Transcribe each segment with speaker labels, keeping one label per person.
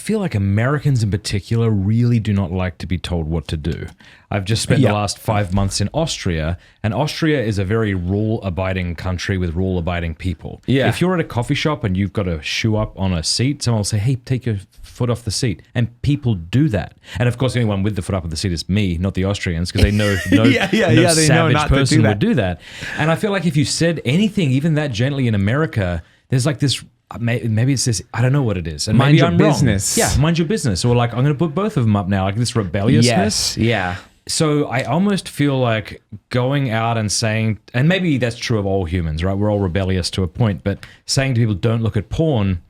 Speaker 1: feel like Americans in particular really do not like to be told what to do. I've just spent the last 5 months in Austria, and Austria is a very rule-abiding country with rule-abiding people.
Speaker 2: Yeah.
Speaker 1: If you're at a coffee shop and you've got a shoe up on a seat, someone will say, hey, take your foot off the seat. And people do that. And of course, the only one with the foot up of the seat is me, not the Austrians, because they know no savage person would do that. And I feel like if you said anything, even that gently in America, there's like this... Maybe it's this, I don't know what it is. And
Speaker 2: mind
Speaker 1: maybe
Speaker 2: your
Speaker 1: I'm
Speaker 2: business.
Speaker 1: Wrong. Yeah, mind your business. Or like, I'm going to put both of them up now, like this rebelliousness.
Speaker 2: Yes, yeah.
Speaker 1: So I almost feel like going out and saying, and maybe that's true of all humans, right? We're all rebellious to a point, but saying to people, don't look at porn,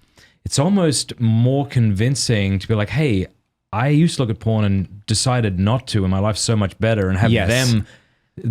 Speaker 1: it's almost more convincing to be like, hey, I used to look at porn and decided not to, and my life's so much better, and have them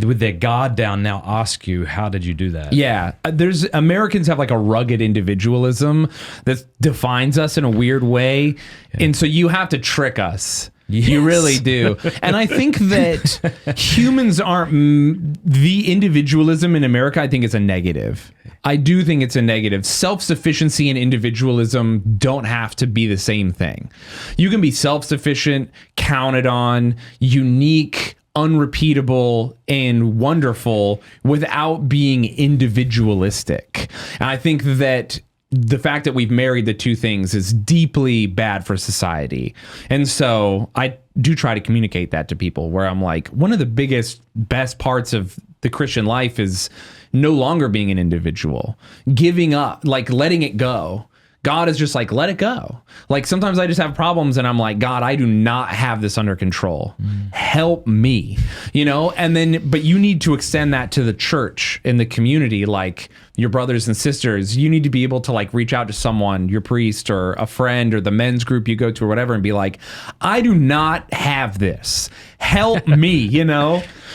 Speaker 1: with their guard down now ask you, how did you do that?
Speaker 2: Yeah. There's Americans have like a rugged individualism that defines us in a weird way. Yeah. And so you have to trick us. Yes. You really do. And I think that humans aren't, the individualism in America, I think is a negative. I do think it's a negative. Self-sufficiency and individualism don't have to be the same thing. You can be self-sufficient, counted on, unique, unrepeatable, and wonderful without being individualistic. And I think that the fact that we've married the two things is deeply bad for society. And so I do try to communicate that to people, where I'm like, one of the best parts of the Christian life is no longer being an individual, giving up, like letting it go. God is just like, let it go. Like sometimes I just have problems and I'm like, God, I do not have this under control. Help me, and then, but you need to extend that to the church and the community, like your brothers and sisters. You need to be able to like reach out to someone, your priest or a friend or the men's group you go to or whatever, and be like, I do not have this. Help me,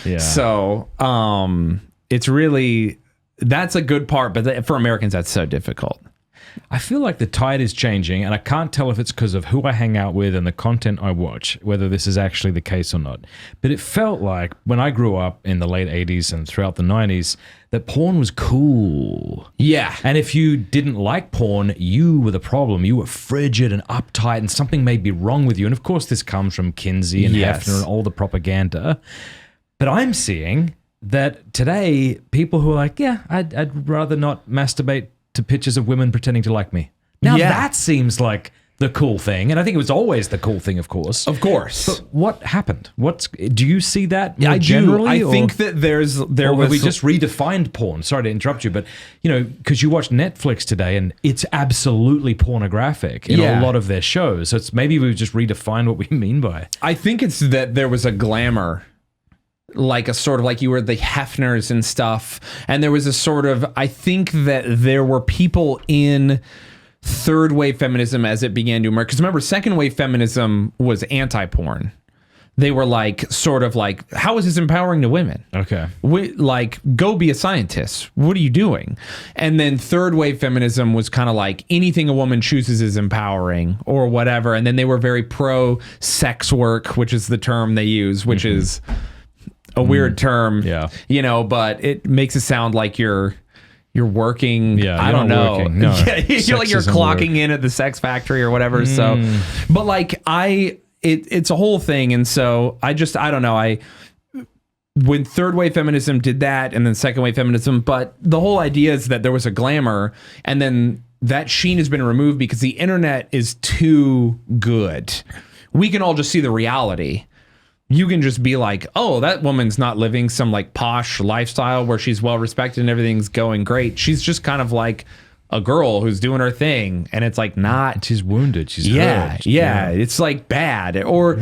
Speaker 2: Yeah. So it's really, that's a good part, but for Americans, that's so difficult.
Speaker 1: I feel like the tide is changing, and I can't tell if it's because of who I hang out with and the content I watch, whether this is actually the case or not. But it felt like when I grew up in the late 80s and throughout the 90s, that porn was cool.
Speaker 2: Yeah.
Speaker 1: And if you didn't like porn, you were the problem. You were frigid and uptight, and something may be wrong with you. And of course, this comes from Kinsey and Hefner and all the propaganda. But I'm seeing that today, people who are like, yeah, I'd rather not masturbate to pictures of women pretending to like me. Now that seems like the cool thing, and I think it was always the cool thing, of course.
Speaker 2: Of course.
Speaker 1: But what happened? Do you see that more
Speaker 2: I
Speaker 1: generally?
Speaker 2: do. I think that we
Speaker 1: just redefined porn. Sorry to interrupt you, but because you watch Netflix today, and it's absolutely pornographic in a lot of their shows. So it's maybe we've just redefined what we mean by it.
Speaker 2: I think it's that there was a glamour, like a sort of like you were the Hefners and stuff. And there was a sort of, I think that there were people in third wave feminism as it began to emerge. Because remember, second wave feminism was anti-porn. They were like, sort of like, how is this empowering to women?
Speaker 1: Okay.
Speaker 2: Go be a scientist. What are you doing? And then third wave feminism was kind of like anything a woman chooses is empowering or whatever. And then they were very pro sex work, which is the term they use, which is a weird term, but it makes it sound like you're working.
Speaker 1: Yeah,
Speaker 2: I don't know.
Speaker 1: No,
Speaker 2: you're like you're clocking in at the sex factory or whatever. So, but like it's a whole thing, and so I don't know. When third wave feminism did that, and then second wave feminism, but the whole idea is that there was a glamour, and then that sheen has been removed because the internet is too good. We can all just see the reality. You can just be like, oh, that woman's not living some like posh lifestyle where she's well respected and everything's going great. She's just kind of like a girl who's doing her thing, and it's like not.
Speaker 1: She's wounded. She's hurt.
Speaker 2: Yeah. It's like bad, or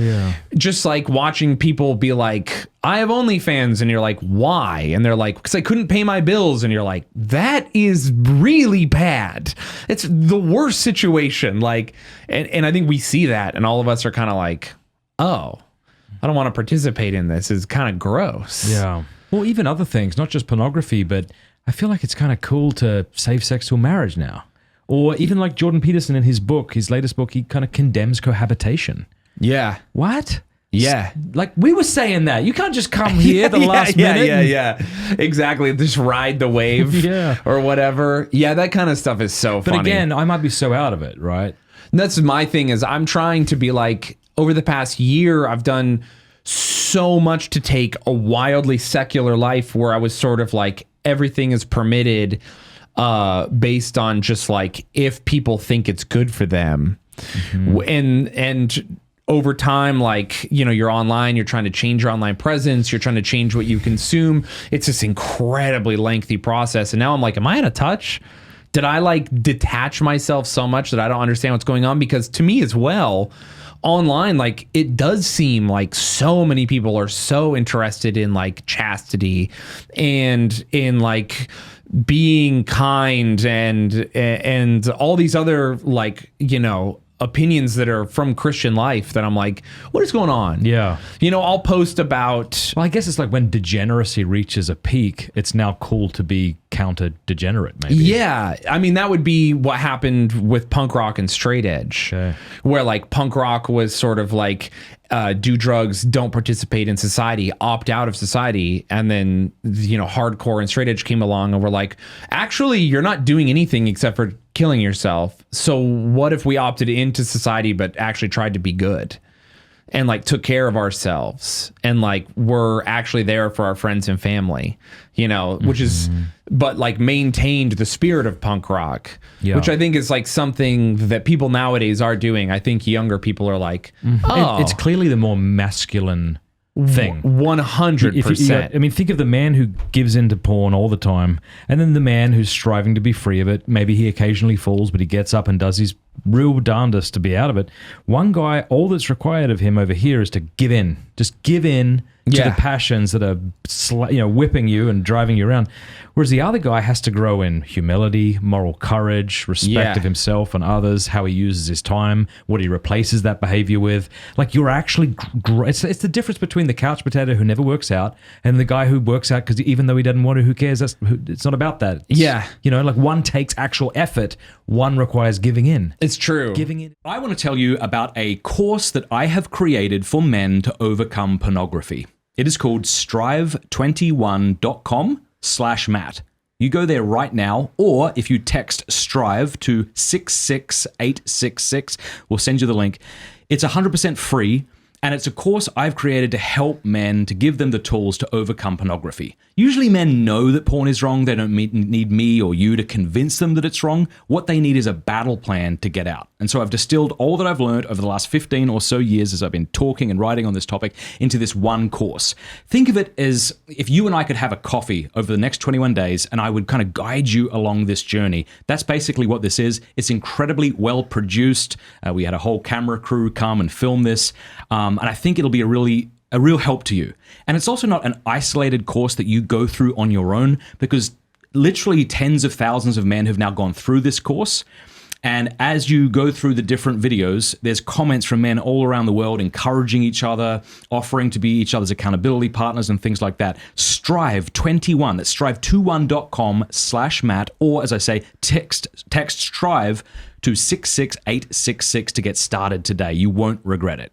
Speaker 2: just like watching people be like, I have OnlyFans, and you're like, why? And they're like, because I couldn't pay my bills, and you're like, that is really bad. It's the worst situation. Like, and I think we see that, and all of us are kind of like, oh, I don't want to participate in this. It's kind of gross.
Speaker 1: Yeah. Well, even other things, not just pornography, but I feel like it's kind of cool to save sex till marriage now. Or even like Jordan Peterson in his latest book, he kind of condemns cohabitation.
Speaker 2: Yeah.
Speaker 1: What?
Speaker 2: Yeah.
Speaker 1: Like we were saying that. You can't just come here the last minute.
Speaker 2: Yeah. Exactly. Just ride the wave or whatever. Yeah, that kind of stuff is so funny.
Speaker 1: But again, I might be so out of it, right?
Speaker 2: That's my thing is I'm trying to be like, over the past year, I've done so much to take a wildly secular life where I was sort of like, everything is permitted based on just like, if people think it's good for them. And over time, like, you know, you're online, you're trying to change your online presence, you're trying to change what you consume. It's this incredibly lengthy process. And now I'm like, am I out of touch? Did I like detach myself so much that I don't understand what's going on? Because to me as well, online, like, it does seem like so many people are so interested in like chastity and in like being kind and all these other, like, you know, opinions that are from Christian life that I'm like, what is going on?
Speaker 1: Yeah.
Speaker 2: You know, I'll post about...
Speaker 1: Well, I guess it's like when degeneracy reaches a peak, it's now cool to be counter-degenerate, maybe.
Speaker 2: Yeah. I mean, that would be what happened with punk rock and straight edge, where like punk rock was sort of like, do drugs, don't participate in society, opt out of society. And then, you know, hardcore and straight edge came along and were like, actually, you're not doing anything except for killing yourself. So what if we opted into society but actually tried to be good and like took care of ourselves and like we're actually there for our friends and family, you know, which is, but like maintained the spirit of punk rock, which I think is like something that people nowadays are doing. I think younger people are like, oh,
Speaker 1: it's clearly the more masculine thing.
Speaker 2: 100%.
Speaker 1: I mean, think of the man who gives into porn all the time, and then the man who's striving to be free of it. Maybe he occasionally falls, but he gets up and does his real darndest to be out of it. One guy, all that's required of him over here is to give in. Just give in to the passions that are, whipping you and driving you around. Whereas the other guy has to grow in humility, moral courage, respect of himself and others, how he uses his time, what he replaces that behavior with. Like, you're actually, it's the difference between the couch potato who never works out and the guy who works out because even though he doesn't want to, who cares? It's not about that. You know, like, one takes actual effort, one requires giving in.
Speaker 2: It's true.
Speaker 1: Giving in.
Speaker 3: I want to tell you about a course that I have created for men to overcome pornography. It is called strive21.com/Matt. You go there right now, or if you text STRIVE to 66866, we'll send you the link. It's 100% free, and it's a course I've created to help men, to give them the tools to overcome pornography. Usually men know that porn is wrong. They don't need me or you to convince them that it's wrong. What they need is a battle plan to get out. And so I've distilled all that I've learned over the last 15 or so years as I've been talking and writing on this topic into this one course. Think of it as if you and I could have a coffee over the next 21 days and I would kind of guide you along this journey. That's basically what this is. It's incredibly well produced. We had a whole camera crew come and film this. And I think it'll be a real help to you. And it's also not an isolated course that you go through on your own, because literally tens of thousands of men have now gone through this course. And as you go through the different videos, there's comments from men all around the world encouraging each other, offering to be each other's accountability partners and things like that. Strive21, that's strive21.com/Matt, or as I say, text STRIVE to 66866 to get started today. You won't regret it.